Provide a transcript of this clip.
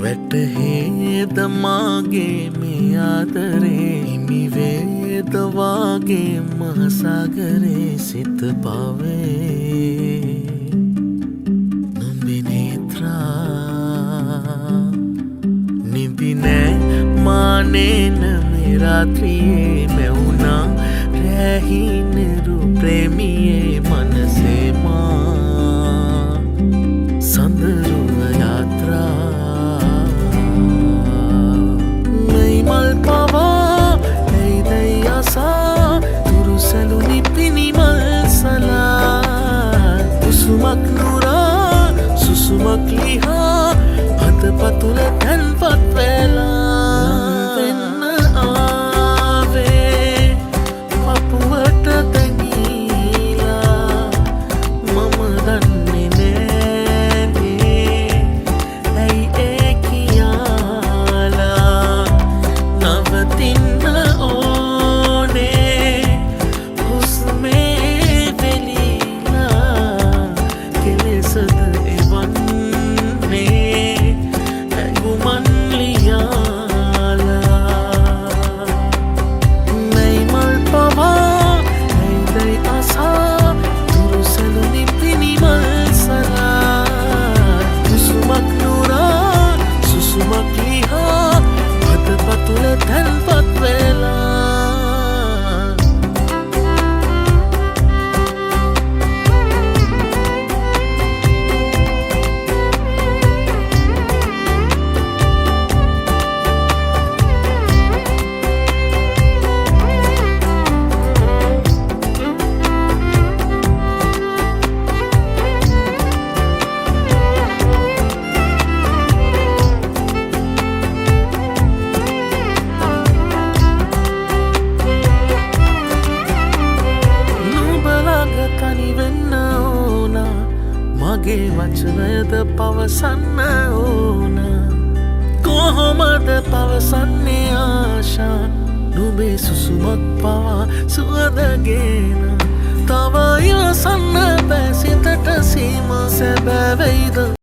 වැටහේද මාගේ මේ ආදරේ හිමි වේද වාගේ මහසාගරේ සිත පවේ නුඹේ නේත්‍රා නිදි නෑ මානේන මේ රාත්‍රියේ මෙවුනා රැහිනරු ප්‍රේමියේ මනසේ මා සඳරුව යාත්‍රා මල් පවා ඇයිදයි අසා තුරුසැලුනි පිනිමල් සලා කුසුමක් නුරා සුසුමක් ලිහා හතපතුල තැන්පත් වෙලා වෙන්න ආවේ පපුවට තැඟීලා මම දන්නේ නෑනේ ඇයි ඒ කියාලා නවතින්න ඕනේ හුස්මේ වෙලීලා කෙලෙසද එවන්නේ ඇඟුමන් ලියාලා මෙයි මල් පවා ඇයිදයි අසා තුරුසැලුනි පිනිමල් සලා කුසුමක් නුරා සුසුමක් ලිහා හතපතුල තැන්පත් වෙලා මගේ වචනයද පවසන්න ඕන කොහොමද පවසන්නේ ආශා නුඹේ සුසුමක් පවා සුවදගෙන තව ඉවසන්න බෑ සිතට සීම සැබෑවෙයිද